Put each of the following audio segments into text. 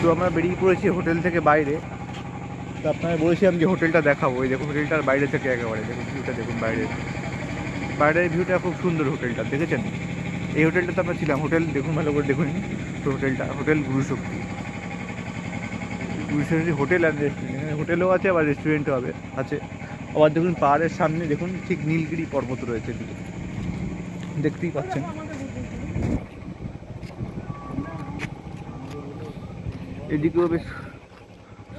তো আমরা বেরিয়ে পড়েছি হোটেল থেকে বাইরে। তো আপনারা বলেছিলাম যে হোটেলটা দেখাবো। ওই দেখুন হোটেলটার বাইরে থেকে একেবারে দেখুন ভিউটা, দেখুন বাইরের ভিউটা খুব সুন্দর। হোটেলটা দেখেছেন? এই হোটেলটাতে আমরা ছিলাম। হোটেল দেখুন, ভালো করে দেখুন। তো হোটেলটা হোটেল গুরুশক্তি। গুরুশক্তি হোটেল অ্যান্ড রেস্টুরেন্ট, হোটেলও আছে আবার রেস্টুরেন্টও আছে। আবার দেখুন পাহাড়ের সামনে দেখুন ঠিক নীলগিরি পর্বত রয়েছে, এদিকে দেখতেই পাচ্ছেন। এদিকেও বেশ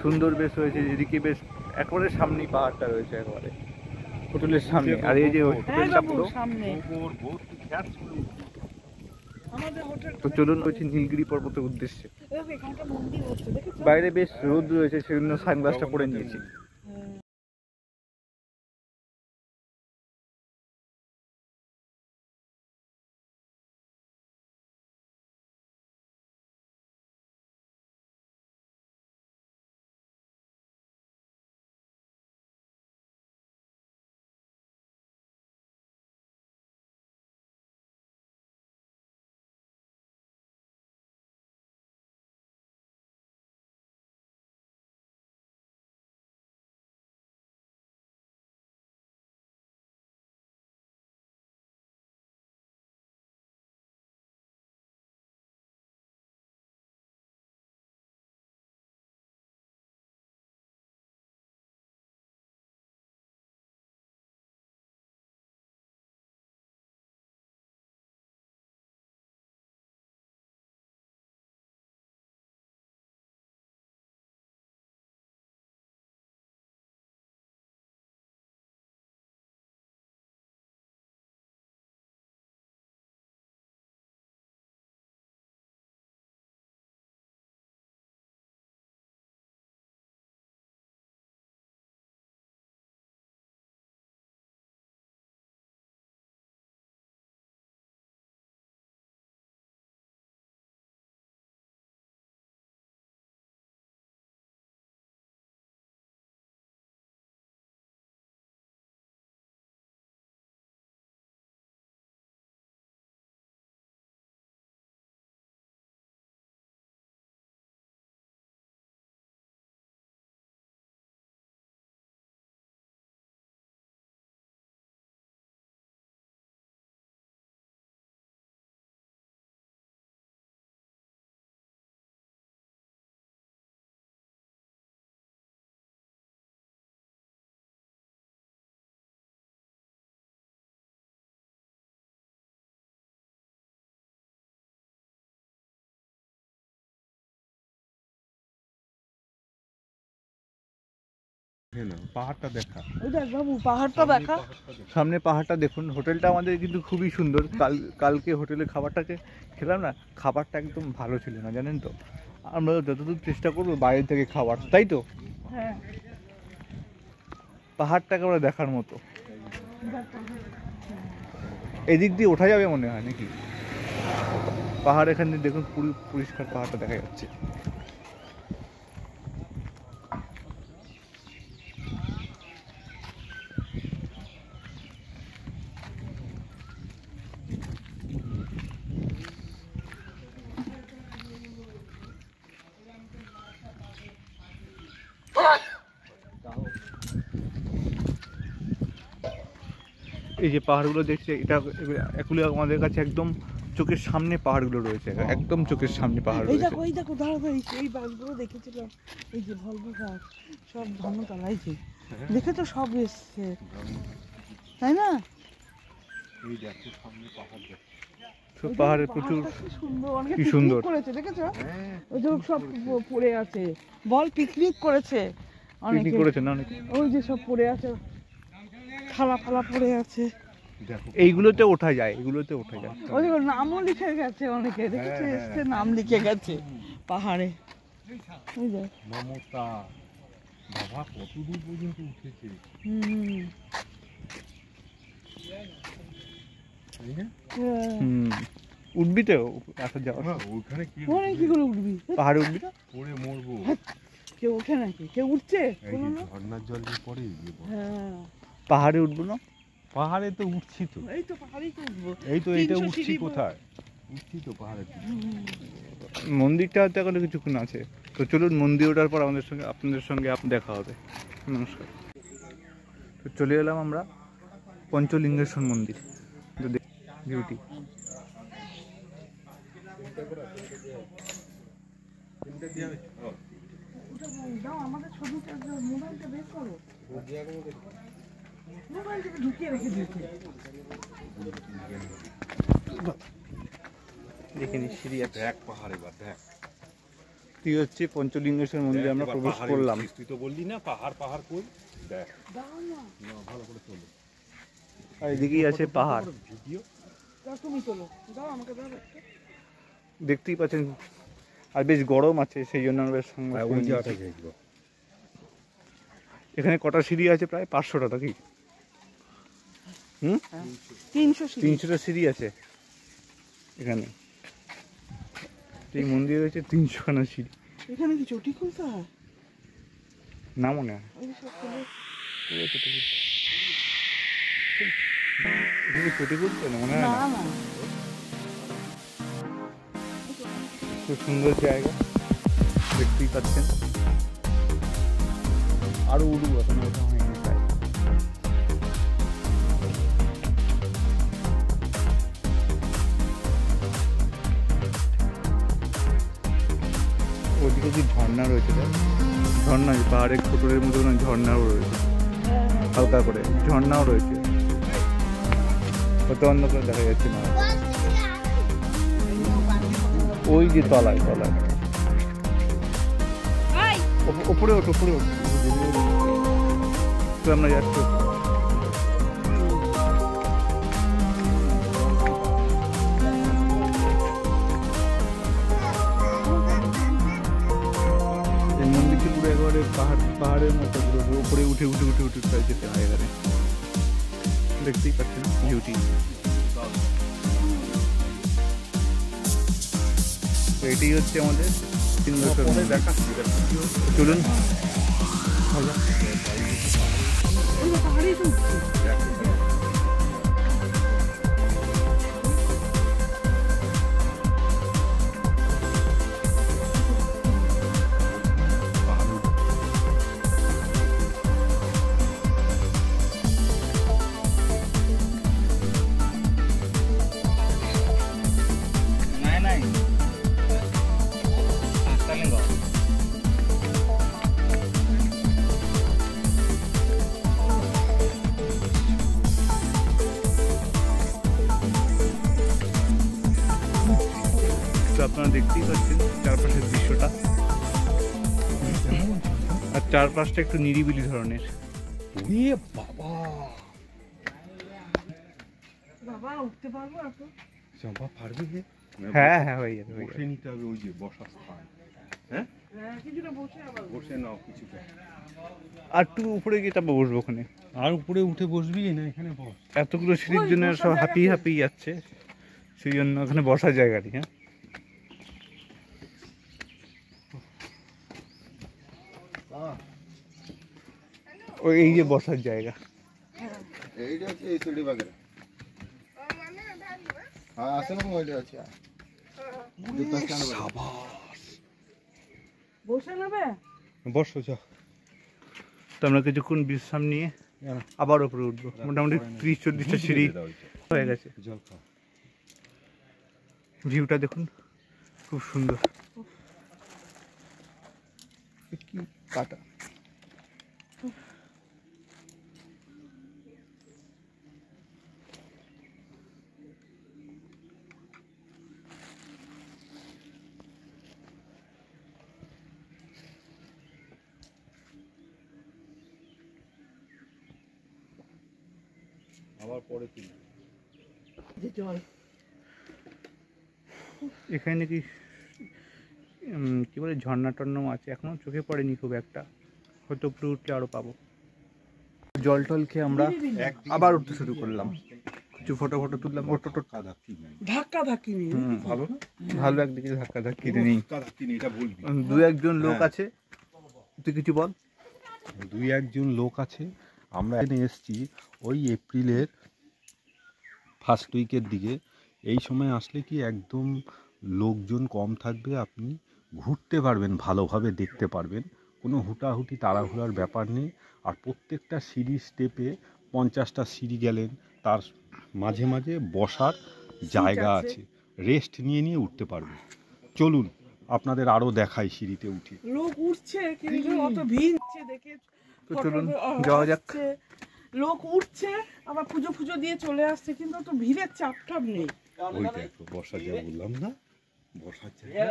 সুন্দর বেশ হয়েছে, এদিকে বেশ একেবারে সামনেই পাহাড়টা রয়েছে একেবারে হোটেলের সামনে। আর এই যে হোটেলটা পুরো সামনে। তো চলুন হচ্ছে নীলগিরি পর্বতের উদ্দেশ্যে। বাইরে বেশ রোদ রয়েছে, সেজন্য সানগ্লাসটা পরে নিয়েছি। পাহাড়টা দেখা, বাবু পাহাড়টা দেখা, সামনে পাহাড়টা দেখুন। হোটেলটা আমাদের কিন্তু খুবই সুন্দর। কালকে হোটেলে খাবারটাকে খেলাম না, খাবারটা একদম ভালো ছিল না, জানেন তো। আমরা যতদূর চেষ্টা করবো বাইরে থেকে খাবার, তাই তো। হ্যাঁ পাহাড়টাকে আমরা দেখার মতো। এদিক দিয়ে ওঠা যাবে মনে হয় নাকি? পাহাড় এখান থেকে দেখুন পুরো পরিষ্কার পাহাড়টা দেখা যাচ্ছে। এই যে পাহাড়গুলো দেখছে, এগুলো আমাদের কাছে একদম চোখের সামনে পাহাড়গুলো রয়েছে, একদম চোখের সামনে পাহাড় এই রয়েছে। দেখো এই দেখো দাঁড়াই, এই বাসগুলো দেখেছিলাম, এই যে ভলভো বাস সব ধর্মতলা, এই যে দেখে তো সব এসছে, তাই না? এই দেখো সামনে পাহাড় দেখো, সব পাহাড়ের প্রচুর সুন্দর, অনেকে কি সুন্দর করেছে, দেখেছো? ওই যে সব পড়ে আছে, বল পিকনিক করেছে অনেকে, করেছে না অনেকে। ওই যে সব পড়ে আছে, থালা ফালা পড়ে আছে। এইগুলোতে ওঠা যায়, এগুলোতে ওঠা যায়। ওই যে নামও লিখে গেছে অনেকে, দেখেছো? এসছে নাম লিখে গেছে পাহাড়ে। ওই যে মমতা বাবা কত দূর পর্যন্ত উঠেছে। উঠবি তো আসা যাওয়া, ওখানে কি কি করে উঠবি? পাহাড়ে উঠবি না? পড়ে মরবো। কেউ ওঠে নাকি? কেউ উঠছে? ঝর্ণার জল দিয়ে পড়ে। হ্যাঁ পাহাড়ে উঠবো না? পাহাড়ে তো উঠছি তো, এই তো পাহাড়েই তো উঠবো। এই তো এটা উঠছি কোথায়? উঠছি তো পাহাড়ে। মন্দিরটা হয়তো এখনো কিছুক্ষণ আছে। তো চলুন মন্দির ওঠার পর আপনাদের সঙ্গে দেখা হবে। নমস্কার। তো চলে এলাম আমরা পঞ্চলিঙ্গেশ্বর মন্দির। বিউটি দাও আমাদের ছবিটা, মোবাইলটা বের করো, মোবাইলটা ঢুকিয়ে রেখে দিয়েছে। দেখিনি সিঁড়ি আছে। দেখ পাহাড়, এবার দেখ তুই হচ্ছে পঞ্চলিঙ্গেশ্বর মন্দিরে আমরা প্রবেশ করলাম। তুই তো বললি না পাহাড় পাহাড় কই, দেখ দাও না, ভালো করে চলো। আর এদিকেই আছে পাহাড়। ভিডিও দাও তুমি তোলো, দাও আমাকে দাও একটা। দেখতেই পাচ্ছেন, আর বেশ গরম আছে, সেই জন্য আমরা বেশ সঙ্গে ওই জায়গাটা দেখবো। এখানে কটা সিঁড়ি আছে? প্রায় 500টা নাকি? 300টা সিঁড়ি আছে এখানে। এই মন্দিরে রয়েছে 300খানা সিঁড়ি। এখানে কি চটি খুলতে হয়? না মনে হয়। ওই সব খুলে এখানে চটি করছে না মনে হয় না না। না, খুব সুন্দর জায়গা, দেখতেই পাচ্ছেন। আরো উড়ু এখন ওঠা হয়নি প্রায়। ওদিকে কি ঝর্ণা রয়েছে? ঝর্ণা, পাহাড়ের খোটরের মতো না, ঝর্ণাও রয়েছে হালকা করে, ঝর্ণাও রয়েছে। হয়তো অন্য করে দেখা যাচ্ছে না। ওই যে তলায় ওপরে ওঠ, তো আমরা যাচ্ছি। এই মন্দিরটি পুরো একেবারে পাহাড়ের মতো, পুরো উপরে উঠে যেতে হয় এখানে। দেখতেই পাচ্ছেন বিউটি। তো এটাই হচ্ছে আমাদের সিংহেশ্বর মন্দির। দেখাচ্ছি চলুন। ওই যে পাহাড়েই তো উঠছে। তো আপনারা দেখতেই পাচ্ছেন চারপাশের দৃশ্যটা, আর চারপাশটা একটু নিরিবিলি ধরনের। বাবা বাবা উঠতে পারবো এখন? চাপা পারবি? হ্যাঁ হয়ে যাবে। বসে নিতে হবে, ওই যে বসার স্থান। হ্যাঁ কিছুটা বসে আবার বসে নাও কিছুটা। আর একটু উপরে গিয়ে তারপর বসবো ওখানে। আর উপরে উঠে বসবি না, এখানে বস। এতগুলো সিঁড়ির জন্য সব হাঁপিয়ে যাচ্ছে, সেই জন্য ওখানে বসার জায়গা নেই। হ্যাঁ, ওই এই যে বসার জায়গা। এইটা হচ্ছে এই সিঁড়ি বাগেরা। হ্যাঁ আসেন ওইটা আছে। বসে নেবে। বসো যা। তো আমরা কিছুক্ষণ বিশ্রাম নিয়ে আবার উপরে উঠবো। মোটামুটি 30-40টা সিঁড়ি হয়ে গেছে। জল খাও। ভিউটা দেখুন, খুব সুন্দর। কি কাটা। আবার পরে তুলি। জল এখানে নাকি কি বলে ঝর্ণা টর্নাও আছে, এখনো চোখে পড়েনি খুব একটা, হয়তো উপরে উঠলে আরো পাবো। জল টল খেয়ে আমরা আবার উঠতে শুরু করলাম, কিছু ফটো তুললাম। ধাক্কা ধাক্কি নেই। ভালো একদিকে ধাক্কা ধাক্কি নেই। এটা বলবি। দু একজন লোক আছে, তুই কিছু বল। দুই একজন লোক আছে। আমরা এখানে এসেছি ওই এপ্রিলের ফার্স্ট উইকের দিকে। এই সময় আসলে কি একদম লোকজন কম থাকবে, আপনি ঘুরতে পারবেন, ভালোভাবে দেখতে পারবেন, কোনো হুটাহুটি তাড়াহুড়ার ব্যাপার নেই। আর প্রত্যেকটা সিঁড়ির স্টেপে 50টা সিঁড়ি গেলেন, তার মাঝে মাঝে বসার জায়গা আছে। আছে, রেস্ট নিয়ে নিয়ে উঠতে পারবেন। চলুন আপনাদের আরও দেখাই সিঁড়িতে উঠে। লোক উঠছে কিন্তু অত ভিড় হচ্ছে দেখে তো চলুন যাওয়া যাক। আসছে, লোক উঠছে আবার পুজো পুজো দিয়ে চলে আসছে, কিন্তু অত ভিড়ের চাপটাপ নেই। ওই দেখো বসার জায়গা, বললাম না বসার জায়গা।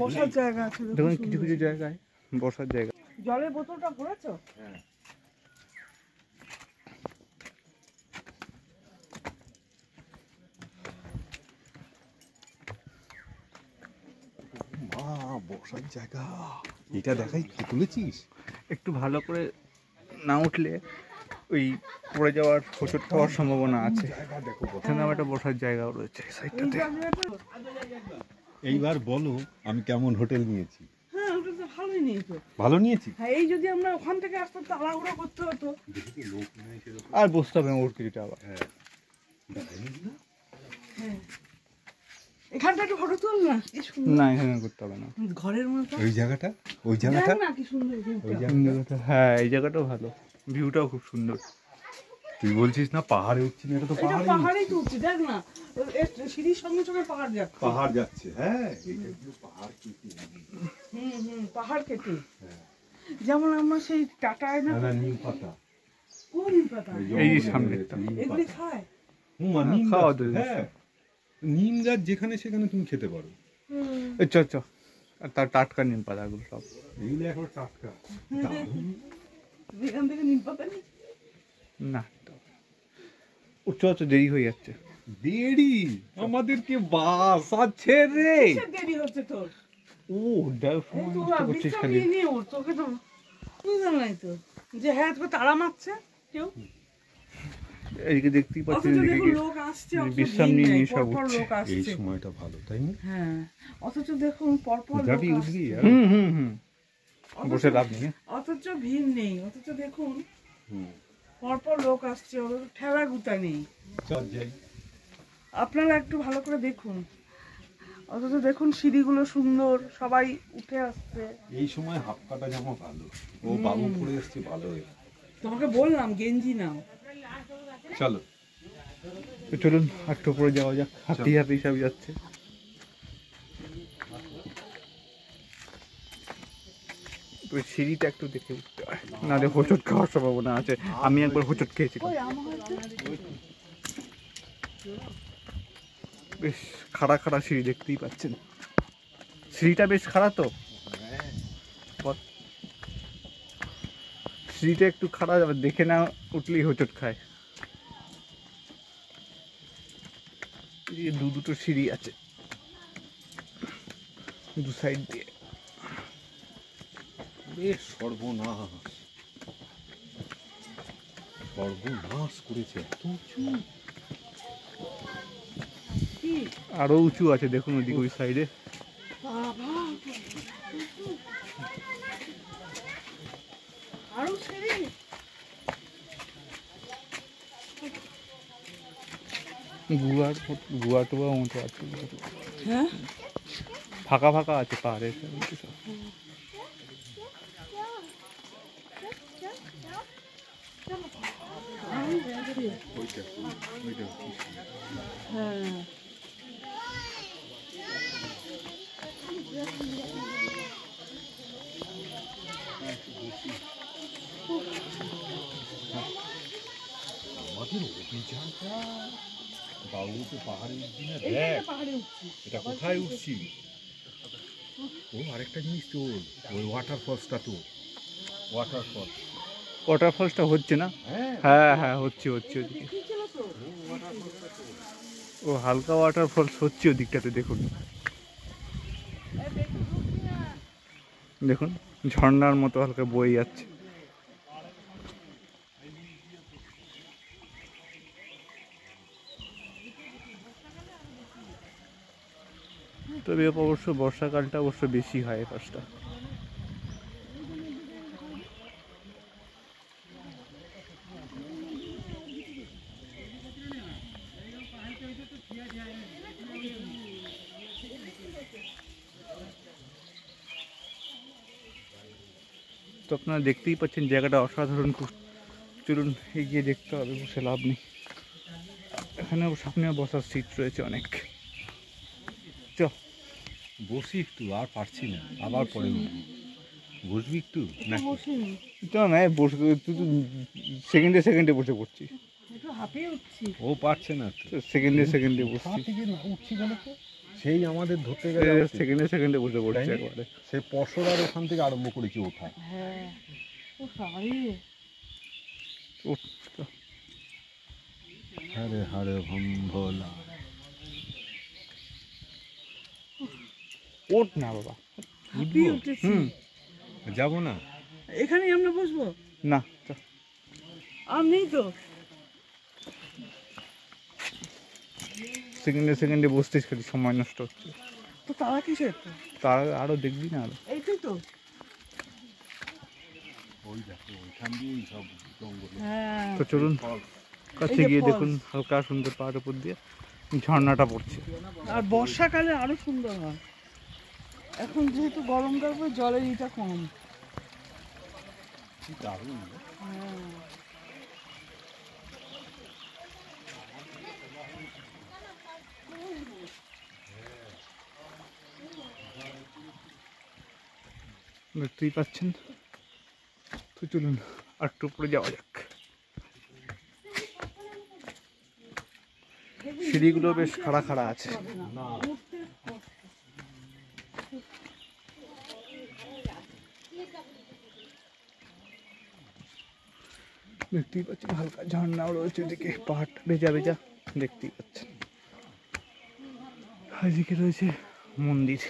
বসার জায়গা আছে, দেখুন সুন্দর। কিছু কিছু জায়গায় বসার জায়গা। জলের বোতলটা ভরেছো? মা, বসার জায়গা এটা দেখাই, কি তুলেছিস? একটু ভালো করে না উঠলে ওই পড়ে যাওয়ার হোঁচট খাওয়ার সম্ভাবনা আছে। জায়গা দেখো। এখানে আমার একটা বসার জায়গাও রয়েছে এই এই সাইডটাতে। জায়গাটা এইবার বলো আমি কেমন হোটেল নিয়েছি? হ্যাঁ, ওটা তো ভালোই নেই তো। ভালো নিয়েছি। হ্যাঁ, এই যদি আমরা ওখান থেকে আসতাম তাড়াহুড়ো করতে হতো। লোক নেই সেরকম। আর বসতে হবে না ওর কিছুটা আবার। হ্যাঁ, দেখাইনি না? হ্যাঁ, এখানটা একটু ফটো তুল না, কি সুন্দর না এখানে করতে হবে না। ঘরের মতো। ওই জায়গাটা, ওই দেখ জায়গাটা, না কি সুন্দর ওই ভিউটা। জায়গাটা। হ্যাঁ এই জায়গাটাও ভালো, ভিউটাও খুব সুন্দর। তুই বলছিস না পাহাড়ে উঠছি না, এটা তো এটা পাহাড়ে পাহাড়েই তো উঠছি, দেখ না এর সিঁড়ির সঙ্গে সঙ্গে পাহাড় যাচ্ছে। পাহাড় যাচ্ছে। হ্যাঁ, এটা কিন্তু পাহাড় কেটে। পাহাড় কেটে। হ্যাঁ। যেমন আমরা সেই টাটায় না না, নিম পাতা। কোন নিম পাতা? এই যে সামনেরটা। নিম এগুলি পাতা। খায়? নিম খাওয়া গাছ, তো হ্যাঁ, নিম গাছ যেখানে সেখানে তুমি খেতে পারো। এই চ চ, আর তার টাটকা নিম পাতাগুলো সব। এগুলো এখন টাটকা। দারুণ। এখান থেকে নিম পাতা নিই। না উচ্চ উচ্চ দেরি হয়ে যাচ্ছে। দেরি, আমাদেরকে বাস আছে রে। কিসের দেরি হচ্ছে তোর? ও দেখ এই সময় তো নষ্ট আর করছিস বিশ্রাম খালি। নিয়ে নিয়ে ওর, তোকে তো বুঝলাম নাই তো যে হ্যাঁ তোকে তাড়া মারছে কেউ। এদিকে দেখতেই পাচ্ছেন, অথচ এদিকে দেখুন লোক আসছে, অথচ বিশ্রাম ভিড় নিয়ে নেই, নিয়ে সব পরপর উঠছে। লোক এই আসছে। সময়টা ভালো, তাই না? হ্যাঁ, অথচ দেখুন পরপর লোক যাবি, আসছে। উঠবি? হুম হুম হুম, অথচ- বসে লাভ নেই। অথচ ভিড় নেই, অথচ দেখুন হুম। পরপর লোক আসছে, অথচ ঠেলা গুতা নেই। চল যাই। আপনারা একটু ভালো করে দেখুন, অথচ দেখুন সিঁড়িগুলো সুন্দর, সবাই উঠে আসছে। এই সময় হাফ কাটা জামা ভালো, ও বাবু পরে এসছে ভালো হয়ে। তোমাকে বললাম গেঞ্জি নাও। চলো। তো চলুন একটু উপরে যাওয়া যাক, হাতি হাতি সব যাচ্ছে। তো সিঁড়িটা একটু দেখে উঠতে হয়, নাহলে হোঁচট খাওয়ার সম্ভাবনা আছে। আমি একবার হোঁচট খেয়েছি। ওই আমার বেশ খাড়া খাড়া সিঁড়ি দেখতেই পাচ্ছেন, সিঁড়িটা বেশ খাড়া তো। সিঁড়িটা একটু খাড়া, যাবে দেখে না উঠলেই হোঁচট খায়। এই যে দুটো সিঁড়ি আছে দু সাইড দিয়ে। বেশ সর্বনাশ, সর্বনাশ করেছে, এত উঁচু। কি আরো উঁচু আছে দেখুন ওদিকে ওই সাইডে। বাবা, আরো সিঁড়ি। গুয়ার টোয়ার মতো আছে, হ্যাঁ, ফাঁকা ফাঁকা আছে পাহাড়ের সাইডে সব। হ্যাঁ, আমাদের অভিযানটা, বাবু তো পাহাড়ে উঠছি না, এই দেখ পাহাড়ে উঠছি। এটা কোথায় উঠছি। ও আরেকটা জিনিস তোর, ওই ওয়াটারফলসটা তোর, ওয়াটারফল। ওয়াটারফলসটা হচ্ছে না? হ্যাঁ, হ্যাঁ হ্যাঁ হচ্ছে হচ্ছে ওদিকে। দেখিয়েছিল তো। ও হালকা ওয়াটারফলস হচ্ছে ওদিকটাতে, দেখুন দেখুন ঝর্ণার মতো হালকা বয়ে যাচ্ছে। তবে অবশ্য বর্ষাকালটা অবশ্য বেশি হয় পাঁচটা। তো আপনারা দেখতেই পাচ্ছেন জায়গাটা অসাধারণ খুব। চলুন এগিয়ে দেখতে হবে, বসে লাভ নেই। এখানেও সামনেও বসার সিট রয়েছে অনেক। চ বসি একটু, আর পারছি না, আবার পরে উঠবি। বসবি একটু নাকি? বসিনি, চ না, বসে তুই তো সেকেন্ডে সেকেন্ডে বসে পড়ছিস। একটু হাঁপিয়ে উঠছি। ও পারছে না তো। সেকেন্ডে সেকেন্ডে কোথা বসছিস, থেকে না উঠছি বলো তো? সেই আমাদের ধরতে গেলে সেকেন্ডে সেকেন্ডে বসে পড়ছে তাই না? একবারে। সে পশরার ওখান থেকে আরম্ভ করেছি ওঠা। হ্যাঁ, ও সরি। উঠ, চ। হরে হরে ভম ভোলা। ওঠ না বাবা। হাঁপিয়ে উঠেছি। হুম, যাবো না? এখানেই আমরা বসবো? না চ। আর নেই তো। সেকেন্ডে সেকেন্ডে বসতেই খালি সময় নষ্ট হচ্ছে। তো তারা কিসের তো? তার আরো দেখবি না আরো। এইটাই তো। ওই দেখো ওইখান দিয়েই সব জঙ্গল। হ্যাঁ, তো চলুন কাছে এই যে গিয়ে falls। দেখুন, হালকা সুন্দর পাহাড়ের উপর দিয়ে ঝর্ণাটা পড়ছে। আর বর্ষাকালে আরো সুন্দর হয়। এখন যেহেতু গরমকাল পরে জলের ইটা কম। কি দারুণ। হ্যাঁ, দেখতেই পাচ্ছেন। তো চলুন আর একটু উপরে যাওয়া যাক। সিঁড়িগুলো বেশ খাড়া খাড়া আছে। না উঠতে কষ্ট। দেখতেই পাচ্ছেন হালকা ঝর্ণাও রয়েছে ওদিকে, পাহাড়টা ভেজা ভেজা দেখতেই পাচ্ছেন। এদিকে রয়েছে মন্দির,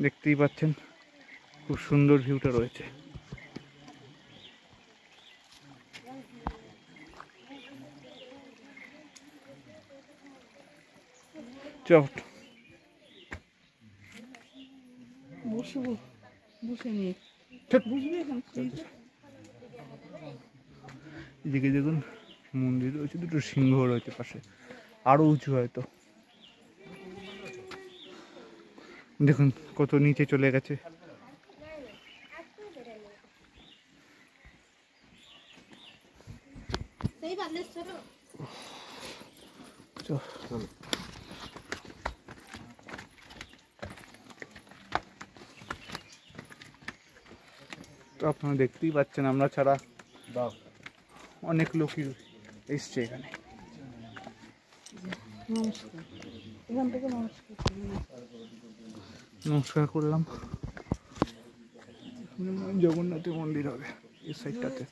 দেখতেই পাচ্ছেন খুব সুন্দর ভিউটা রয়েছে। চট বসবো, বসে নিয়ে বুঝবি এখন সিঁড়িটা? এদিকে দেখুন মন্দির রয়েছে, দুটো সিংহ রয়েছে পাশে, আরো উঁচু হয়তো। দেখুন কত নিচে চলে গেছে। চল। তো আপনারা দেখতেই পাচ্ছেন আমরা ছাড়া দাও। অনেক লোকই এসছে এখানে। নমস্কার, এখান থেকে নমস্কার করি। নমস্কার করলাম। জগন্নাথের মন্দির হবে এই সাইডটাতে।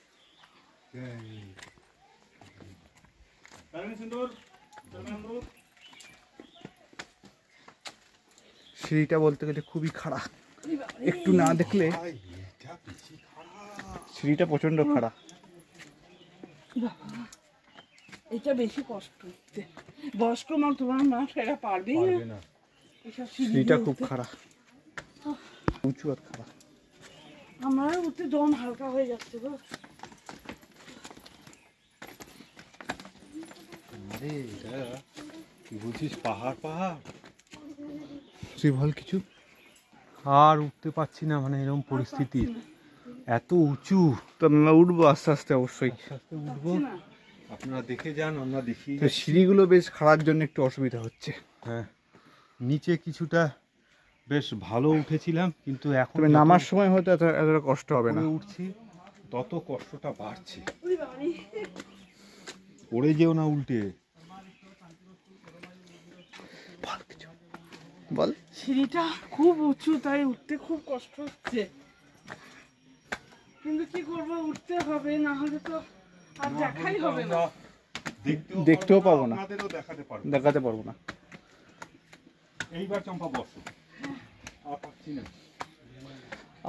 সিঁড়িটা বলতে গেলে খুবই খাড়া, একটু না দেখলে। সিঁড়িটা প্রচন্ড খাড়া। এটা বেশি কষ্ট উঠতে। বয়স্ক মা তোমার মা সেটা পারবেই পারবে না। না। এসব সিঁড়ি সিঁড়িটা দিয়ে খুব উঠতে। খাড়া, উঁচু আর খাড়া। আমার উঠতে দম হালকা হয়ে যাচ্ছে গো। আরে এটা কি বলছিস, পাহাড় পাহাড়। তুই বল কিছু। আর উঠতে পারছি না, মানে এরকম পরিস্থিতি, এত উঁচু। তো আমরা উঠবো আস্তে আস্তে অবশ্যই। আস্তে আস্তে উঠবো, আপনারা দেখে যান, আমরা দেখি। তো সিঁড়িগুলো বেশ খাড়ার জন্য একটু অসুবিধা হচ্ছে। হ্যাঁ, নিচে কিছুটা বেশ ভালো উঠেছিলাম, কিন্তু এখন তবে যত নামার সময় হয়তো এতটা কষ্ট হবে না। উপরে উঠছি তত কষ্টটা বাড়ছে। ওরে বাবারে। পড়ে যেও না উল্টে। বল কিছু, বল। সিঁড়িটা খুব উঁচু, তাই উঠতে খুব কষ্ট হচ্ছে, কিন্তু কি করবো, উঠতে হবে, না হলে তো আর দেখাই হবে না। দেখতেও পাবো না, আপনাদেরও দেখাতে পারবো। দেখাতে পারবো না। এইবার চম্পা বসো। আর পাচ্ছি না।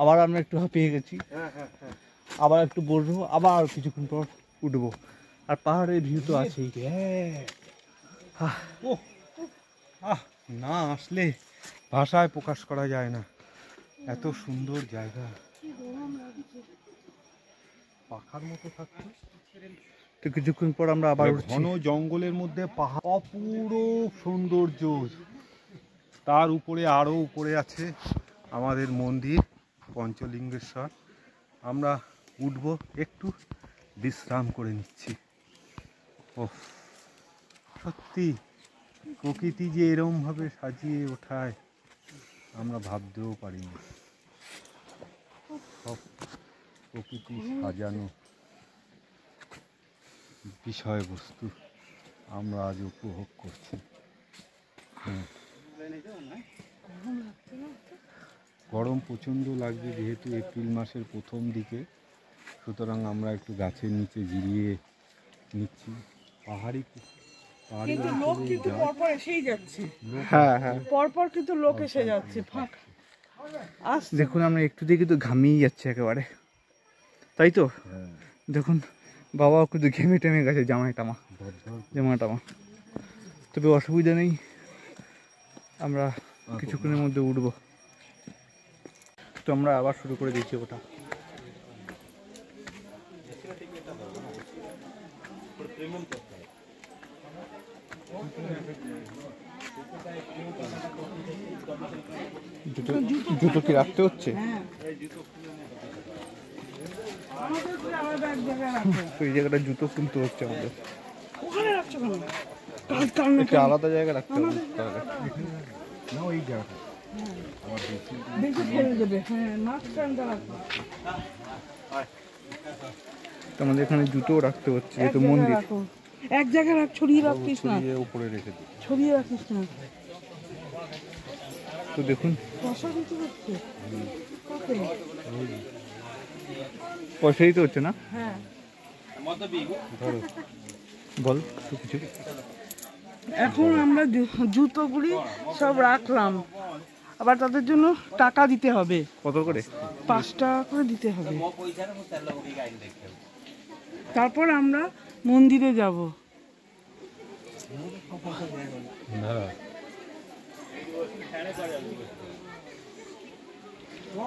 আবার আমরা একটু হাঁপিয়ে গেছি, হ্যাঁ হ্যাঁ হ্যাঁ। আবার একটু বসবো, আবার কিছুক্ষণ পর উঠবো। আর পাহাড়ের ভিউ তো আছেই। ও না আসলে ভাষায় প্রকাশ করা যায় না, এত সুন্দর জায়গা। পাখার মতো থাকছে। তো কিছুক্ষণ পর আমরা আবার উঠছি। ঘন জঙ্গলের মধ্যে পাহাড়, অপূর্ব সৌন্দর্য। তার উপরে আরও উপরে আছে আমাদের মন্দির পঞ্চলিঙ্গেশ্বর। আমরা উঠবো, একটু বিশ্রাম করে নিচ্ছি। ও সত্যি প্রকৃতি যে এরমভাবে সাজিয়ে ওঠায় আমরা ভাবতেও পারিনি। সব প্রকৃতি সাজানো বিষয়বস্তু আমরা আজ উপভোগ করছি। গরম প্রচণ্ড লাগবে যেহেতু এপ্রিল মাসের প্রথম দিকে, সুতরাং আমরা একটু গাছের নিচে জিরিয়ে নিচ্ছি। পাহাড়ি কিন্তু লোক কিন্তু পরপর এসেই যাচ্ছে, হ্যাঁ হ্যাঁ পরপর কিন্তু লোক এসে যাচ্ছে ফাঁকা। দেখুন আমরা একটু দিয়ে কিন্তু ঘামিয়ে যাচ্ছে একেবারে, তাই তো? দেখুন বাবাও কিন্তু ঘেমে টেমে গেছে, জামা টামা। তবে অসুবিধা নেই, আমরা কিছুক্ষণের মধ্যে উঠবো। তো আমরা আবার শুরু করে দিয়েছি ওটা। জুতো কি রাখতে হচ্ছে? তো এই জায়গাটা জুতো খুলতে হচ্ছে আমাদের, একটা আলাদা জায়গায় রাখতে হবে তাহলে। না ওই জায়গাটা তো আমাদের এখানে জুতো রাখতে হচ্ছে, যেহেতু মন্দির। এক জায়গায় রাখ, ছড়িয়ে রাখিস না, উপরে রেখে দিই। ছড়িয়ে রাখিস না। তো দেখুন পয়সা দিতে হচ্ছে না? হ্যাঁ ধরো বল কিছু। এখন আমরা জুতোগুলি সব রাখলাম, আবার তাদের জন্য টাকা দিতে হবে। কত করে? 5 টাকা করে দিতে হবে। তারপর আমরা মন্দিরে যাব।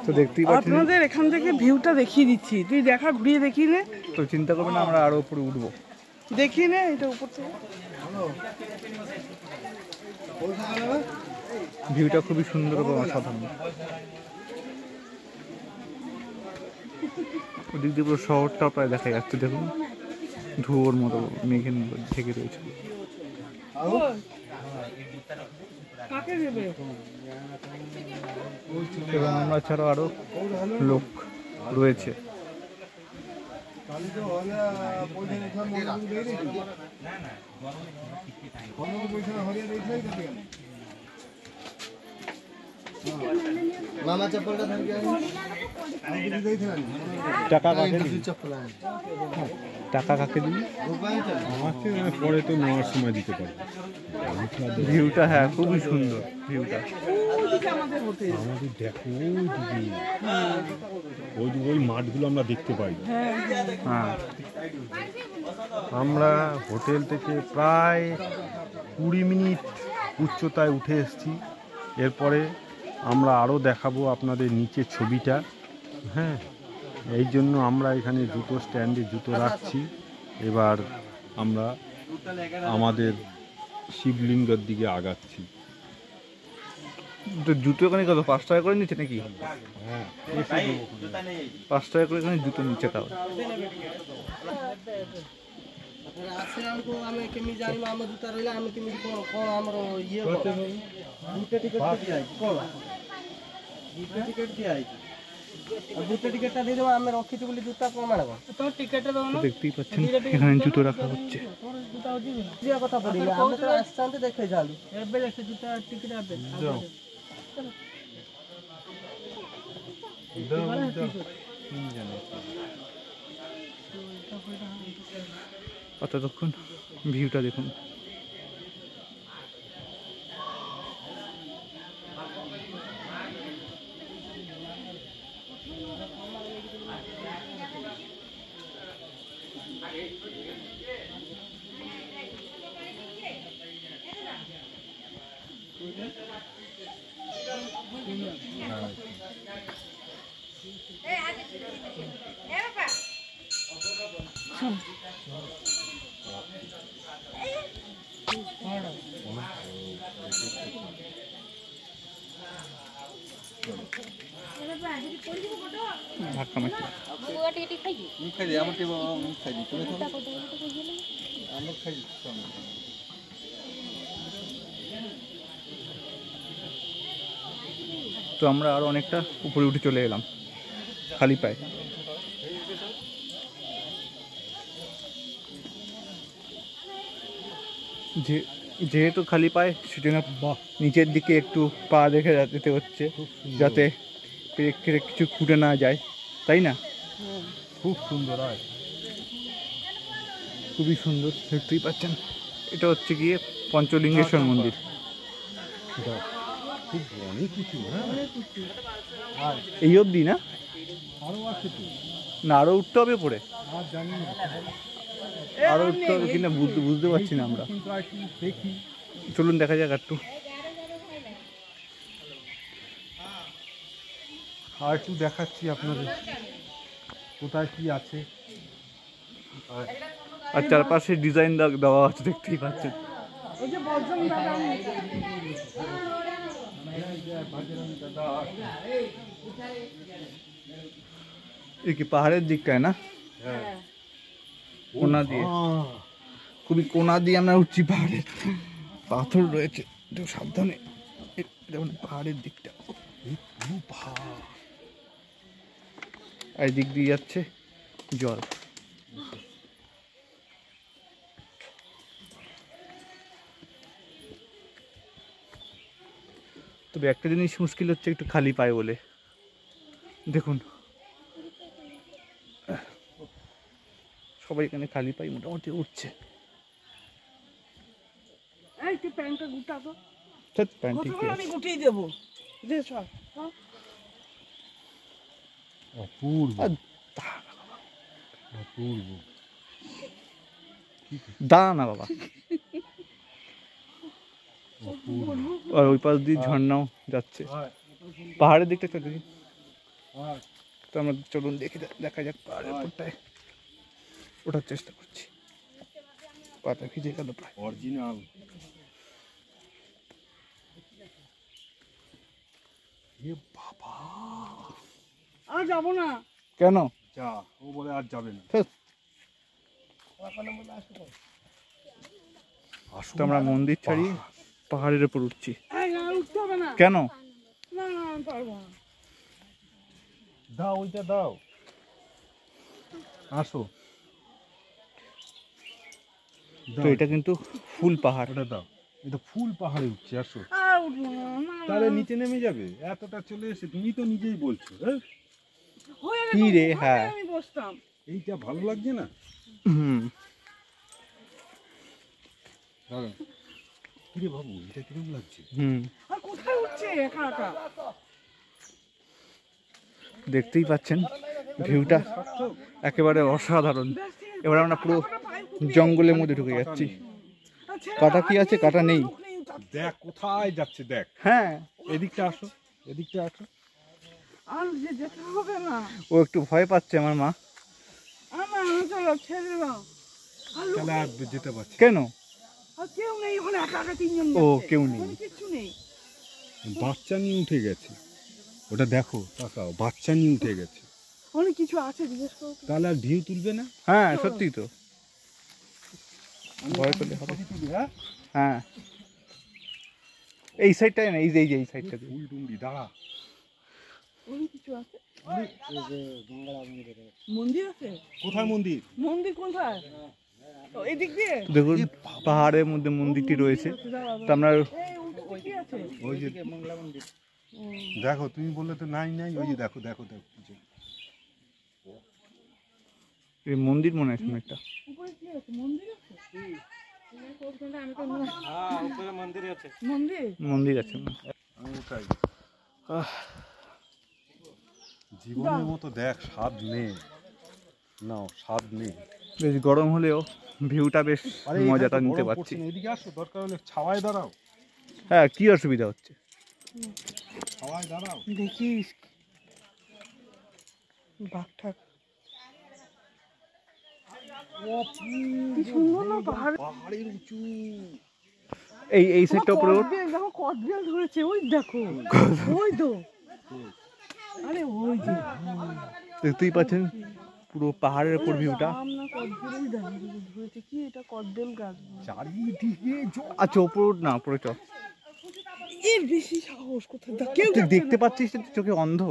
তো দেখতেই পাচ্ছেন, আপনাদের এখান থেকে ভিউটা দেখিয়ে দিচ্ছি, তুই দেখা, ঘুরিয়ে দেখি নে। তো চিন্তা করবেন না, আমরা আরো উপরে উঠবো। দেখি নে এটা উপর থেকে। ভিউটা খুবই সুন্দর এবং অসাধারণ। ওদিক দিয়ে পুরো শহরটা প্রায় দেখা যাচ্ছে, দেখুন ধুয়োর মতো মেঘের ঢেকে রয়েছে। কাকে দেবে? এবং আমরা ছাড়াও আরো লোক রয়েছে। मामा चप्पल का धर गया টাকা কাকে দিবি? টাকা কাকে দিবি? আমাকে পরে তো নেওয়ার সময় দিতে পারবো। ভিউটা হ্যাঁ খুবই সুন্দর ভিউটা। আমাদের হোটেল, আমাদের দেখো ওই মাঠগুলো আমরা দেখতে পাই। হ্যাঁ আমরা হোটেল থেকে প্রায় 20 মিনিট উচ্চতায় উঠে এসেছি। এরপরে আমরা আরও দেখাবো আপনাদের নিচের ছবিটা। হ্যাঁ, এই জন্য আমরা এখানে জুতো স্ট্যান্ডে জুতো রাখছি। এবার আমরা আমাদের শিবলিঙ্গের দিকে আগাচ্ছি। তো জুতো এখানে কত 5 টাকা করে নিচ্ছে নাকি? হ্যাঁ 5 টাকা করে এখানে জুতো নিচ্ছে তাও। ଆମେ କେମିତି ଜାଣିବୁ ଆମ ଜୁତା ରହିଲା ଆମେ କେମିତି କ'ଣ ଆମର ଇଏ ଗୋଟେ ଟିକେଟ ଦିଆହେଇଛି କ'ଣ ଗୋଟେ ଟିକେଟ ଦିଆହେଇଛି ଆଉ ଗୋଟେ ଟିକେଟଟା ଦେଇଦେବ ଆମେ ରଖିଛୁ ବୋଲି ଜୁତା କ'ଣ ମାଡ଼ବ ତୋ ଟିକେଟ ଦେଉନ। তো দেখতেই পাচ্ছেন এখানে জুতো রাখা হচ্ছে। ଯିବା କଥା ପଡ଼ିല്ല ଆମେ ତ ଆସିଥାନ୍ତେ ଦେଖେଇଥାନ୍ତୁ ଏବେ ଦେଖେ ଜୁତା ଟିକେଟ ଏବେ ততক্ষণ ভিউটা দেখুন। ধাক্কা মারছে। মুখ খাই দিই, আমার টেবা মুখ খাই দিই, তুমি খাও। আমরা খাই দিচ্ছি। তো আমরা আরো অনেকটা উপরে উঠে চলে এলাম খালি পায়ে। যেহেতু খালি পায়ে সেজন্য নিচের দিকে একটু পা রেখে যেতে হচ্ছে, যাতে পেরেক ফেরেক কিছু ফুটে না যায়, তাই না? খুব সুন্দর হয়, খুবই সুন্দর, দেখতেই পাচ্ছেন। এটা হচ্ছে গিয়ে পঞ্চলিঙ্গেশ্বর মন্দির। খুব অনেক কিছু। হ্যাঁ, এই অবধি না, আরও আছে তো, না আরো উঠতে হবে পরে, আর জানি না আরো উঠতে হবে কিনা বুঝতে পারছি না আমরা। কিন্তু আর কি দেখি। চলুন দেখা যাক একটু। আর একটু দেখাচ্ছি আপনাদের কোথায় কি আছে। আর চারপাশে ডিজাইন দেওয়া আছে, দেখতেই পাচ্ছেন। ওই যে বজ্রং দাদা এই কি পাহাড়ের দিকটায় না, কোনা দিয়ে, খুবই কোনা দিয়ে আমরা উঠছি পাহাড়ের। পাথর রয়েছে, একটু সাবধানে। যেমন পাহাড়ের দিকটা, এই দিক দিয়ে যাচ্ছে জল। তবে একটা জিনিস মুশকিল হচ্ছে একটু খালি পায় বলে। দেখুন সবাই এখানে খালি পাই মোটামুটি উঠছে। এই তুই প্যান্টটা গুটা তো, প্যান্ট কতগুলো আমি গুটিয়ে দেবো, দে সব। অপূর্ব অপূর্ব। দাঁড়া না বাবা। অপূর্ব। আর ওই পাশ দিয়ে ঝর্ণাও যাচ্ছে, পাহাড়ের দিকটা চলে দেখি। তো আমরা চলুন দেখি, দেখা যাক পাহাড়ের উপরটায় ওঠার চেষ্টা করছি। পাটা ভিজে গেল প্রায়। অরিজিনাল। এ বাবা, আর যাবো না। কেন? যা, ও বলে আর যাবে না। তো আমরা মন্দির ছাড়িয়ে পাহাড়ের উপর উঠছি। এই না, উঠতে হবে না। কেন? না না আমি পারবো না। দাও, ওইটা দাও, আসো। তো এটা কিন্তু ফুল পাহাড়। ওটা দাও, এটা ফুল পাহাড়ে উঠছে, আসো। আর উঠবো না, না, না। তাহলে নিচে নেমে যাবে, এতটা চলে এসে তুমি তো নিজেই বলছো। হয়ে কি যেত, রে, ওখানে হ্যাঁ। আমি বসতাম। এইটা ভালো লাগছে না? হুম, দাঁড়ান, কিরে বাবু, এটা কিরকম লাগছে? হুম, আর কোথায় উঠছে একা একা? দেখতেই পাচ্ছেন ভিউটা একেবারে অসাধারণ। ব্যাস, ঠিক আছে। এবার আমরা পুরো কাটা পায়ে খুবই জঙ্গলের মধ্যে ঢুকে যাচ্ছি। আর ছেড়ে কাটা দাও, কি আর আছে, নেই, কাটা নেই। লোক নেই, উঠা- দেখ কোথায় যাচ্ছে, দেখ। হ্যাঁ, এদিকটা আসো, এদিকটা আসো। আর যেতে হবে না। ও একটু ভয় পাচ্ছে আমার মা। আমার চলো ছেড়ে দাও। আর লোক তাহলে আর নেই, যেতে পারছি। কেন? আর কেউ নেই ওখানে, একা একা তিনজন ও, যাচ্ছে। কেউ নেই। ওখানে কিচ্ছু নেই। বাচ্চা নিয়ে উঠে গেছে, ওটা দেখো, তাকাও, বাচ্চা নিয়ে উঠে গেছে। অনেক কিছু আছে, জিজ্ঞেস করো তো। তাহলে আর ঢেউ তুলবে না? হ্যাঁ সত্যি তো, ভয় করলে হবে। হ্যাঁ, হ্যাঁ এই সাইডটাই না, এই যে এই সাইডটা দিয়ে। ফুল ডুমরি, দাঁড়া। অনেক কিছু আছে। মন্দির আছে? কোথায় মন্দির? মন্দির কোথায়? ও, এদিক দিয়ে? তো দেখুন পাহাড়ের মধ্যে মন্দিরটি রয়েছে। তো আমরা এই উল্টো কি আছে? ওই যে দেখো, তুমি বললে তো নাই নাই, ওই যে দেখো দেখো দেখো, এই যে। এই মন্দির মনে হয় একটা উপরে কি আছে? মন্দির আছে? আমি তো উপরে মন্দির আছে। মন্দির? মন্দির আছে। আমি ওটাই। জীবনের মতো দেখ, স্বাদ নেই, নাও, স্বাদ নেই। বেশ গরম হলেও ভিউটা বেশ আরে মজাটা এখানে তো নিতে গরম পারছি। পড়ছে না, এদিকে আসো, দরকার হলে ছাওয়ায় দাঁড়াও, হ্যাঁ, কি অসুবিধা হচ্ছে? ছাওয়ায় দাঁড়াও। দেখিস বাঘটা কি সুন্দর না পাহাড়। পাহাড়ের উঁচু। এই সাইডটা উপরে ওঠ। দেখো কদবেল ধরেছে, ওই দেখো, ওই তো আরে ওই যে দেখতেই পাচ্ছেন পুরো পাহাড়ের উপর ভিউটা। আম না কদবেলই ধরেছে কি এটা কদবেল গাছ চারিদিকে আচ্ছা ওপর না উপরে চ, এর বেশি সাহস কোথায় কেউ তুই দেখতে পাচ্ছিস না, তুই চোখে অন্ধ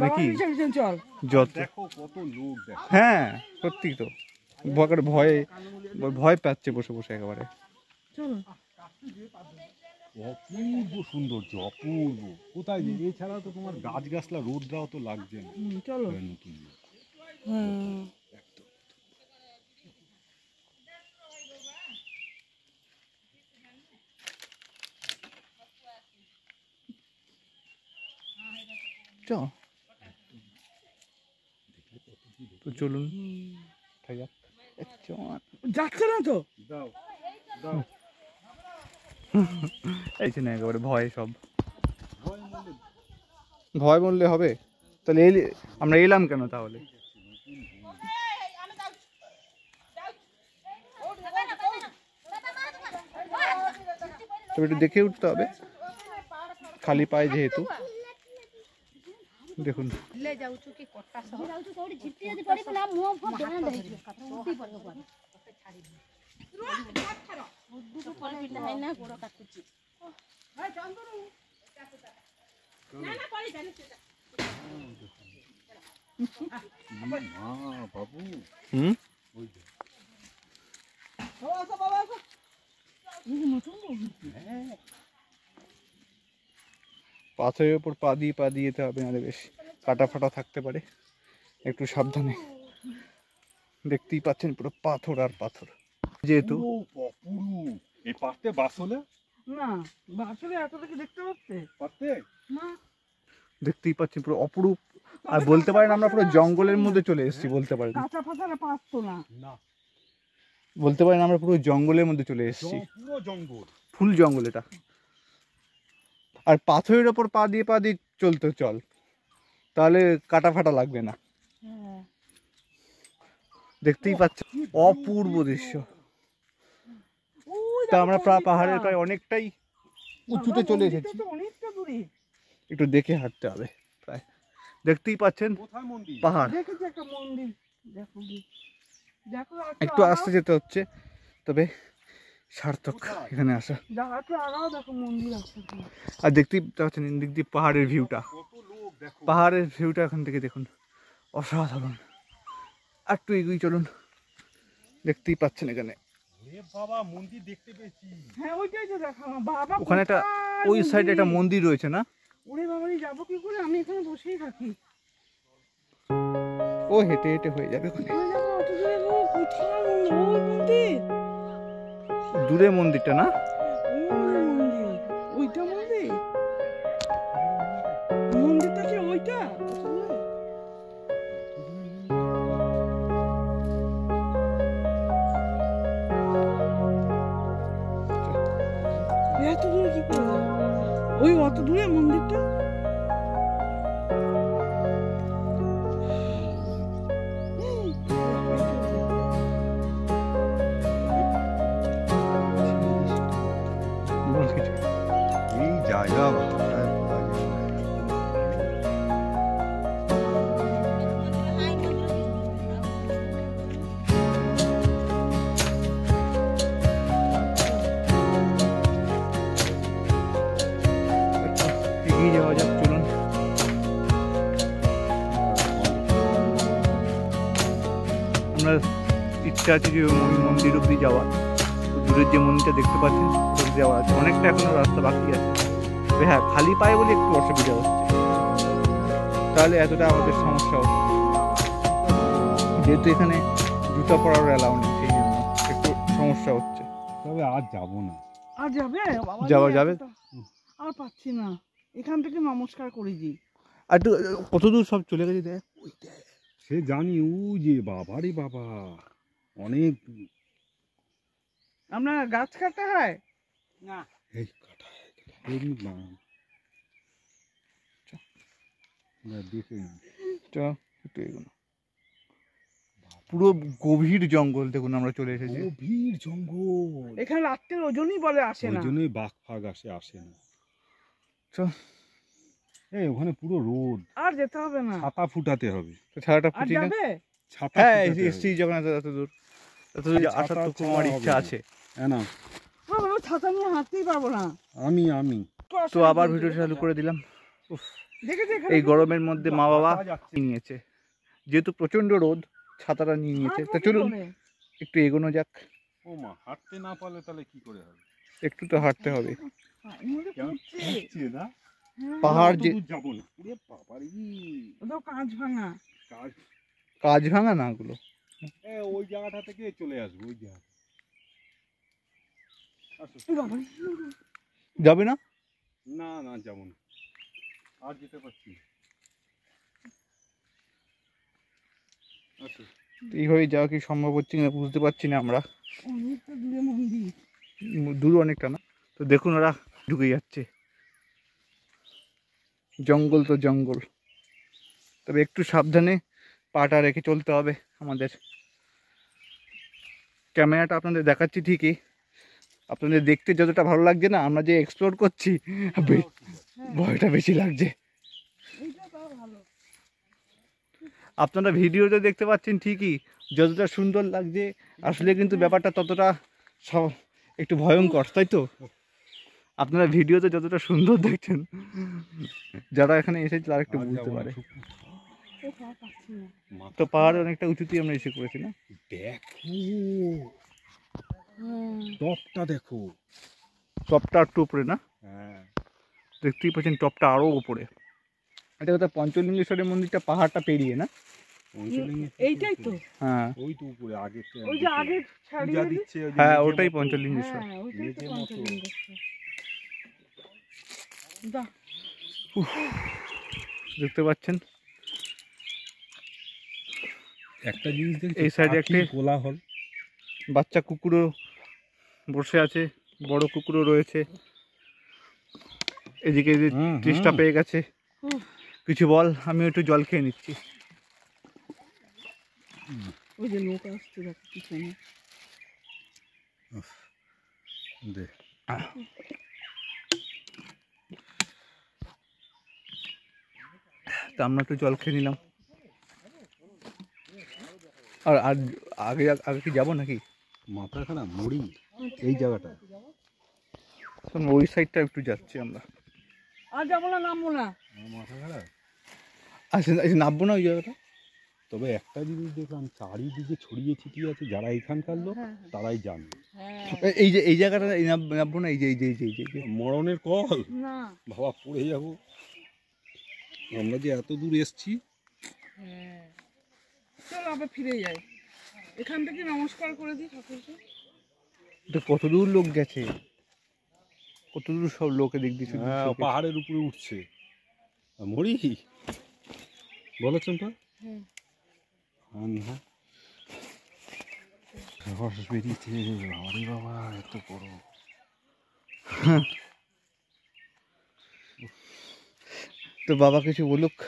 নাকি? চল যত দেখো কত লোক দেখো। হ্যাঁ সত্যি তো, ভয়ে ভয় পাচ্ছে বসে বসে একেবারে। চলো অপূর্ব সৌন্দর্য, অপূর্ব। কোথায় যে এছাড়া তো তোমার গাছ গাছলা রোদরাও তো লাগছে না। চলো নতুন হ্যাঁ চ তো চলুন যাচ্ছে না তো দাও দাও। এই যে না একেবারে ভয় সব, ভয় বললে হবে তাহলে আমরা এলাম কেন তাহলে? তবে একটু দেখে উঠতে হবে, খালি পায়ে যেহেতু। দেখুন বাবু হুম পাথরের উপর পা দিয়ে যেতে হবে, নাহলে বেশ কাটা ফাটা থাকতে পারে, একটু সাবধানে। দেখতেই পাচ্ছেন পুরো পাথর আর পাথর যেহেতু। অপূর্ব। এই পারতে বাস হলে না বাসরে এত থেকে দেখতে পাচ্ছে পারতে না দেখতেই পাচ্ছেন পুরো অপরূপ। আর বলতে পারেন আমরা পুরো জঙ্গলের মধ্যে চলে এসেছি, বলতে পারেন কাঁচা ফাঁচারা পারতো না না, বলতে পারেন আমরা পুরো জঙ্গলের মধ্যে চলে এসেছি, পুরো জঙ্গল। ফুল জঙ্গল এটা। আর পাথরের ওপর পা দিয়ে চলতে চল, তাহলে কাটা ফাটা লাগবে না। হ্যাঁ দেখতেই পাচ্ছেন অপূর্ব দৃশ্য। ওই তা আমরা পাহাড়ের প্রায় অনেকটাই উঁচুতে চলে এসেছি, অনেকটা দূরে একটু দেখে হাঁটতে হবে প্রায়। দেখতেই পাচ্ছেন কোথায় মন্দির? পাহাড়, দেখেছি একটা মন্দির, দেখো দেখো একটু আস্তে যেতে হচ্ছে, তবে সার্থক এখানে আসা। একটু আগাও দেখো মন্দির আছে আর দেখতেই পাচ্ছেন দিক দিয়ে পাহাড়ের ভিউটা, কত লোক দেখো। পাহাড়ের ভিউটা এখান থেকে দেখুন, অসাধারণ। আর একটু এগিয়ে চলুন, দেখতেই পাচ্ছেন এখানে এ বাবা মন্দির দেখতে পেয়েছি। হ্যাঁ ওইটাই তো দেখা বাবা ওখানে একটা, ওই সাইডে একটা মন্দির রয়েছে না? ওরে বাবারি যাবো কি করে, আমি এখানে বসেই থাকি। ও হেঁটে হেঁটে হয়ে যাবে ওখানে। ওই দেখো অত দূরে কোথায় ওই মন্দির, দূরে মন্দিরটা না? ওই মন্দির, ওইটা মন্দির, মন্দিরটা কি ওইটা? এত দূরে কি করে, ওই অত দূরে মন্দিরটা? এই জায়গা এগিয়ে যাওয়া যাক, চলুন। আমরা ইচ্ছা আছে যে ওই মন্দির অব্দি যাওয়া, দূরের যে মন্দিরটা দেখতে পাচ্ছেন ওটা যাওয়া আছে, অনেকটা এখনো রাস্তা বাকি আছে। তবে হ্যাঁ খালি পায়ে বলে একটু অসুবিধা হচ্ছে, তাহলে এতটা আমাদের সমস্যা হচ্ছে, যেহেতু এখানে জুতা পরার অ্যালাউ নেই, সেই জন্য একটু সমস্যা হচ্ছে। তবে আর যাবো না। আর যাবে বাবা, যাওয়া যাবে? আর পাচ্ছি না, এখান থেকে নমস্কার করেছি। আর একটু কত দূর সব চলে গেছে দেখ, ওই দেখ। সে জানি ও যে বাবারে বাবা অনেক আমরা গাছ কাটা হয় না, এই কাটা এমনি না দেখে চ একটু এগোনো। পুরো গভীর জঙ্গল দেখুন আমরা চলে এসেছি। গভীর জঙ্গল, এখানে রাত্রের ওজনই বলে আসে ওই না। জন্যই বাঘ ফাগ আসে না। চল এই ওখানে পুরো রোদ, আর যেতে হবে না। ছাতা ফুটাতে হবে। তো ছাড়াটা আর ফুটি না। যাবে? ছাতা হ্যাঁ ফুটাতে হবে। এসছি যখন এত দূর আসার তো খুব আমার ইচ্ছা আছে। হ্যাঁ না, আমরা ছাতা নিয়ে হাঁটতেই পারবো না। আমি তো আবার ভিডিও চালু করে দিলাম। উফ, দেখেছি এখানে এই গরমের মধ্যে মা বাবা হাঁটা যাচ্ছে। নিয়েছে, যেহেতু প্রচন্ড রোদ ছাতাটা নিয়ে নিয়েছে। তো হাঁটবো কি চলুন করে? একটু এগোনো যাক, ও মা, হাঁটতে না পারলে তাহলে কি করে হবে? একটু তো হাঁটতে হবে। এর মধ্যে পড়ছে। হচ্ছে না, হ্যাঁ, পাহাড় যে অত দূর যাবো না। ওরে বাবারে, ওদের কাঁচ ভাঙা। কাজ কাজ ভাঙা না ওগুলো। ওই জায়গাটা থেকে চলে আসবো, ওই জায়গা। আসো। এই বাবা, যাবে না? না না, যাবো না, আর যেতে পারছি না। আসো। তো এইভাবে যাওয়া কি সম্ভব হচ্ছে কিনা বুঝতে পারছি না আমরা। অনেকটা দূরে মন্দির। দূর অনেকটা না। তো দেখুন ওরা ঢুকে যাচ্ছে, জঙ্গল তো জঙ্গল, তবে একটু সাবধানে পাটা রেখে চলতে হবে আমাদের। ক্যামেরাটা আপনাদের দেখাচ্ছি ঠিকই, আপনাদের দেখতে যতটা ভালো লাগছে না, আমরা যে এক্সপ্লোর করছি ভয়টা বেশি লাগছে। এইটা তাও ভালো। আপনারা ভিডিওতে দেখতে পাচ্ছেন ঠিকই, যতটা সুন্দর লাগছে আসলে কিন্তু ব্যাপারটা ততটা একটু ভয়ঙ্কর, তাই তো? আপনারা ভিডিওতে যতটা সুন্দর দেখছেন, যারা এখানে এসেছে তারা একটু আর বুঝতে যাবো না, পারে। ও পাওয়া পাচ্ছি না। মাথা- তো পাহাড় অনেকটা উঁচুতেই আমরা এসে করেছি না। দেখো, হ্যাঁ। টপটা দেখো। টপটা একটু উপরে না, হ্যাঁ, দেখতেই পাচ্ছেন টপটা আরও উপরে। এটা কথা পঞ্চলিঙ্গেশ্বরের মন্দিরটা পাহাড়টা পেরিয়ে না? পঞ্চলিঙ্গে এইটাই তো। হ্যাঁ ওই তো উপরে আগে ওই যে আগে ছাড়িয়ে পূজা দিই। দিচ্ছে, ওই যে হ্যাঁ মেঝে ওটাই মতো। পঞ্চলিঙ্গেশ্বর। হ্যাঁ, ওইটাই তো মেঝে মতো। পঞ্চলিঙ্গেশ্বর। দাও। দেখতে পাচ্ছেন একটা জিনিস দেখছি, এই side এ পাখির একটা- কোলাহল। বাচ্চা কুকুরও বসে আছে, বড় কুকুরও রয়েছে। এদিকে যে হুম, তৃষ্ণা হুম। পেয়ে গেছে। হুম। কিছু বল, আমি একটু জল খেয়ে নিচ্ছি। ওই যে লোক আসছে দেখো পিছনে। দে। তা আমরা একটু জল খেয়ে নিলাম। আর আর আগে আগে কি যাবো নাকি? মাথা খারাপ, মুড়ি এই জায়গাটা। শোন, ওই সাইডটা একটু যাচ্ছি আমরা। আর যাবো না, নামবো না। আমার মাথা খারাপ। আচ্ছা নামবো না ওই জায়গাটা? তবে একটা জিনিস দেখলাম, চারিদিকে ছড়িয়ে ছিটিয়ে আছে, যারা এখানকার লোক হ্যাঁ, তারাই জানে। হ্যাঁ। এই যে এই জায়গাটা নামবো না? এই যে এই যে এই যে এই যে মরণের কল, না। বাবা পড়ে যাবো। আমরা যে এত দূর এসছি। হ্যাঁ। চলো আবার ফিরে যাই। এখান থেকে নমস্কার করে দিই ঠাকুরকে। তো কত দূর লোক গেছে, কত দূর সব লোক এদিক দিয়ে শুধু হ্যাঁ, চোখে। পাহাড়ের উপরে উঠছে। মরি বলো চম্পা। হ্যাঁ। না রস বেরিয়েছে, আরে বাবা এত বড়। তো বাবা কিছু বলুক।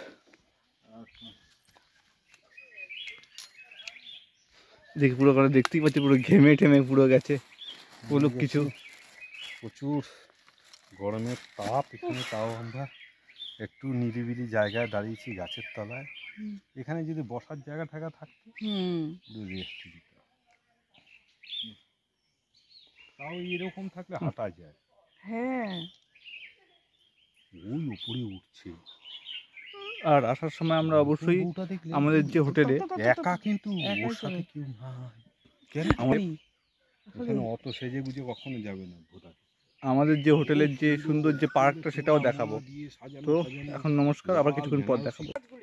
দেখি পুরো করে দেখতেই পাচ্ছি, পুরো ঘেমে ঠেমে পুরো গেছে। বলুক কিছু। প্রচুর গরমের তাপ এখানে, তাও আমরা একটু নিরিবিলি জায়গায় দাঁড়িয়েছি গাছের তলায়। হুম। এখানে যদি বসার জায়গা থাকা থাকতো, রেস্ট দিত। তাও এরকম থাকলে হাঁটা যায়। হ্যাঁ। ওই উপরে উঠছে। আর আসার সময় আমরা অবশ্যই বউটা দেখলে আমাদের যে হোটেলে একা, কিন্তু একাই ওর সাথে চলে। কেউ নাই। কেন আমার- এখানে অত সেজে গুজে কখনো যাবে না ভোটার। আমাদের যে হোটেলের যে সুন্দর যে পার্কটা সেটাও দেখাবো। তো এখন নমস্কার, আবার কিছুক্ষণ পর দেখাবো।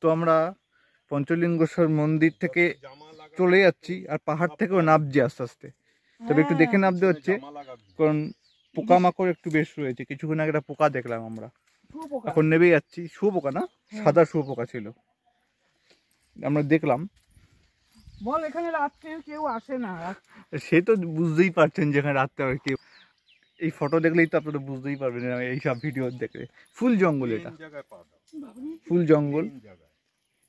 তো আমরা পঞ্চলিঙ্গেশ্বর মন্দির থেকে চলে যাচ্ছি, আর পাহাড় থেকেও নামছি আস্তে আস্তে। তবে একটু দেখে নামতে হচ্ছে, কারণ পোকামাকড় একটু বেশ রয়েছে। কিছুক্ষণ আগে একটা পোকা দেখলাম আমরা, শুয়োপোকা। এখন নেমে যাচ্ছি। শুয়োপোকা না, সাদা শুয়োপোকা ছিল, আমরা দেখলাম। বল এখানে রাত্রে কেউ আসে না। সে তো বুঝতেই পারছেন যেখানে রাত্রে আর কেউ, এই ফটো দেখলেই তো আপনারা বুঝতেই পারবেন এইসব ভিডিও দেখলে। ফুল জঙ্গল, এটা জায়গায় পা দাও, ফুল জঙ্গল, জায়গায়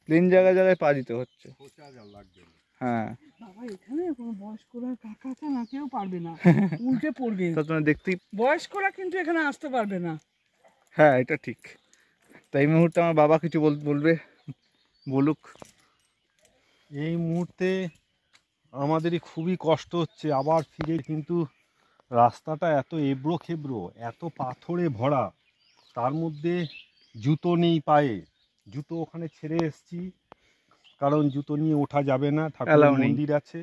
প্লেন জায়গায় জায়গায় পা দিতে হচ্ছে। খোঁচা লাগবে না। হ্যাঁ, বাবা এখানে কোনো বয়স্করা কাকা আছে না, কেউ পারবে না, উল্টে পড়বে। তো আপনারা দেখতেই, বয়স্করা কিন্তু এখানে আসতে পারবে না। হ্যাঁ এটা ঠিক। তাই এই মুহূর্তে আমার বাবা কিছু বলবে, বলুক। এই মুহূর্তে আমাদেরই খুবই কষ্ট হচ্ছে আবার ফিরে, কিন্তু রাস্তাটা এত এবড়ো খেবড়ো, এত পাথরে ভরা, তার মধ্যে জুতো নেই পায়ে। জুতো ওখানে ছেড়ে এসেছি, কারণ জুতো নিয়ে ওঠা যাবে না, ঠাকুর Allow নেই। মন্দির আছে,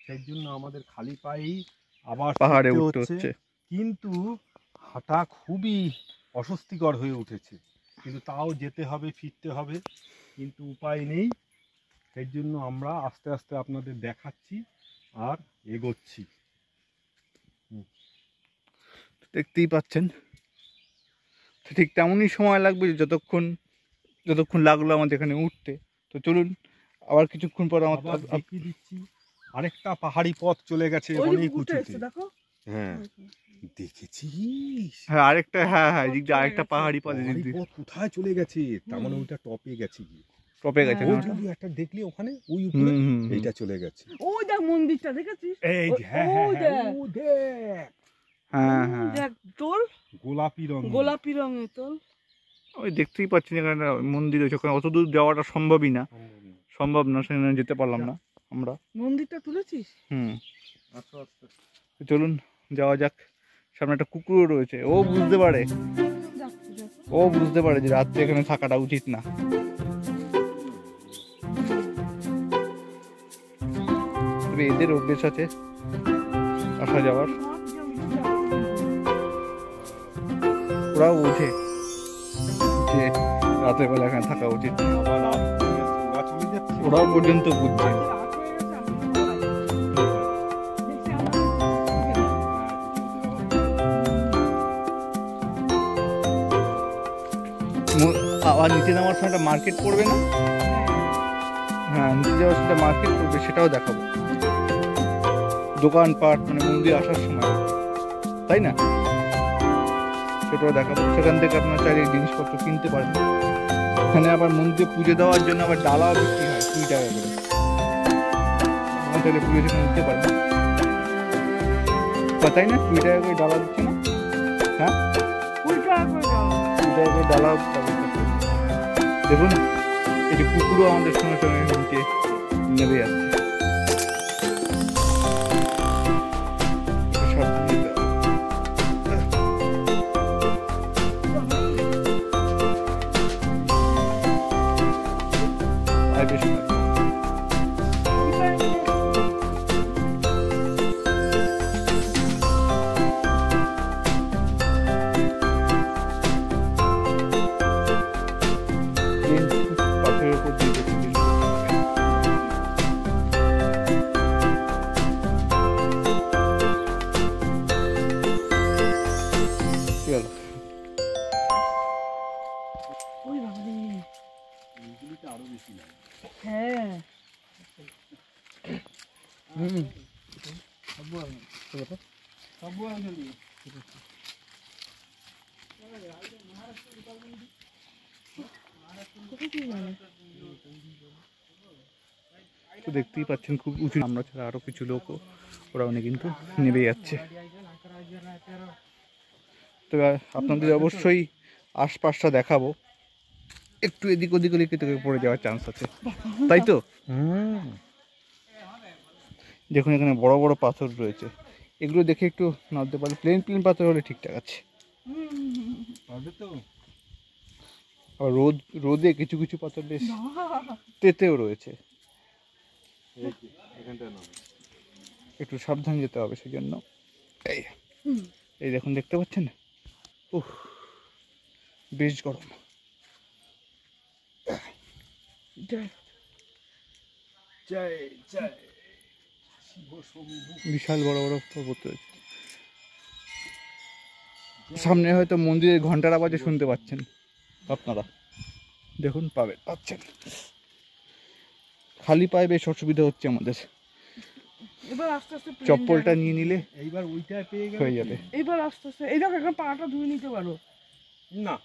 সেই জন্য আমাদের খালি পায়েই আবার পাহাড়ে ফিরতে উঠতে হচ্ছে। কিন্তু হাঁটা খুবই অস্বস্তিকর হয়ে উঠেছে, কিন্তু তাও যেতে হবে, ফিরতে হবে, কিন্তু উপায় নেই। সেই জন্য আমরা আস্তে আস্তে আপনাদের দেখাচ্ছি আর এগোচ্ছি। দেখতেই পাচ্ছেন, তো ঠিক তেমনই সময় লাগবে যতক্ষণ লাগলো আমাদের এখানে উঠতে। তো চলুন আবার কিছুক্ষণ পর আবার দেখিয়ে দিচ্ছি, আরেকটা পাহাড়ি পথ চলে গেছে ওই যে অনেক পুকুরটা উঁচুতে। এসছে, দেখো। হ্যাঁ, দেখেছিস হ্যাঁ আরেকটা, হ্যাঁ এদিক দিয়ে আরেকটা পাহাড়ি পথ, এদিক পাহাড়ি দিয়ে পথ কোথায় চলে গেছে, তার মানে ওইটা টপে গেছে গিয়ে। টপে গেছে হ্যাঁ, না ওই ওটা? যদি একটা দেখলি ওখানে ওই উপরে হুম। এইটা চলে গেছে। ওই দেখ মন্দিরটা দেখেছিস? এই যে, হ্যাঁ ওই হ্যাঁ হ্যাঁ, দেখ। ও দেখ হ্যাঁ ওই হ্যাঁ, দেখ তোল, গোলাপি রঙ। গোলাপি রঙের তোল। ওই দেখতেই পাচ্ছেন এখানে মন্দির আছে, ওখানে অত দূর যাওয়াটা সম্ভব না, সেখানে যেতে পারলাম না আমরা। মন্দিরটা তুলেছিস? আচ্ছা আচ্ছা, তো চলুন যাওয়া যাক। সামনে একটা কুকুরও রয়েছে, ও বুঝতে পারে যে রাত্রে এখানে থাকাটা উচিত না। তবে এদের অভ্যেস আছে আসা যাওয়ার, ওরাও বোঝে যে রাতের বেলা এখানে থাকা উচিত না। আবার রাত হয়ে গেছে, ওরা চলে যাচ্ছে। ওরাও পর্যন্ত বুঝছে। আবার নিচে নামার সময় একটা মার্কেট পড়বে না? হ্যাঁ নিচে যাওয়ার সময় মার্কেট পড়বে, সেটাও দেখাবো। দোকানপাট মানে মন্দির আসার সময়, তাই না? সেটাও দেখাবো। সেখান থেকে আপনার চাইলে জিনিসপত্র কিনতে পারেন। এখানে আবার মন্দিরে পুজো দেওয়ার জন্য আবার ডালাও বিক্রি হয় 2 টাকা করে। তাহলে পুজো সেখানে নিতে পারেন, তাই না? 2 টাকা করে ডালা দিচ্ছে না? হ্যাঁ 2 টাকা করে ডালা। দেখুন এই যে কুকুরও আমাদের সঙ্গে সঙ্গে নিচে নেমে যাচ্ছে। সব নিতে হবে। আর বেশি না। পাথরের উপর দিয়ে দেখতে দিন। চলো ওই বাবারে, এইগুলিতে আরো বেশি লাগে। হ্যাঁ তো দেখতেই পাচ্ছেন খুব উঁচু, আমরা ছাড়া আরো কিছু লোকও ওরা অনেক কিন্তু নেমে যাচ্ছে। তবে আপনাদের অবশ্যই আশপাশটা দেখাবো, একটু এদিক ওদিক হলে কিন্তু পড়ে যাওয়ার চান্স আছে, তাই তো? দেখুন এখানে বড় বড় পাথর রয়েছে, এগুলো দেখে একটু নামতে পারে। প্লেন পাথর হলে ঠিকঠাক আছে। হবে তো। আবার রোদে কিছু কিছু পাথর বেশ তেতেও রয়েছে, এই যে, এখানটা নাও। একটু সাবধান যেতে হবে। সেই জন্য এই দেখুন, দেখতে পাচ্ছেন? উহ বেশ গরম। জয় জয় বিশাল বড় বড় পর্বত রয়েছে। সামনে হয়তো মন্দিরের ঘন্টার আওয়াজে শুনতে পাচ্ছেন আপনারা, দেখুন পাচ্ছেন। খালি পায়ে বেশ অসুবিধা হচ্ছে আমাদের, এবার আস্তে আস্তে plain চপ্পলটা জায়গা। নিয়ে নিলে এইবার ওইটাই পেয়ে গেল হয়ে যাবে। এবার আস্তে আস্তে এই দেখো এখন পাটা ধুয়ে নিতে পারো। না,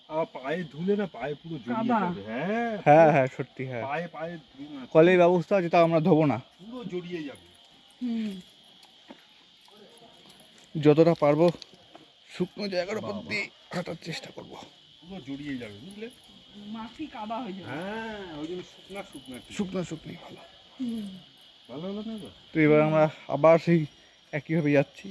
আবার পায়ে ধুলে না পায়ে পুরো জড়িয়ে কাদা। যাবে। হ্যাঁ হ্যাঁ হ্যাঁ সত্যি, হ্যাঁ পায়ে ধুয়ে না, কলের ব্যবস্থা আছে, তা আমরা ধোবো না। পুরো জড়িয়ে যাবে। যতটা পারবো শুকনো জায়গার উপর দিয়ে হাঁটার চেষ্টা করবো। পুরো জড়িয়ে যাবে বুঝলে। মাছি কাদা হয়ে যাবে। হ্যাঁ ওই জন্য শুকনা শুকনা শুকনো শুকনোই ভালো। ভালো হলো না তো? তো এবার আমরা আবার সেই একইভাবে যাচ্ছি।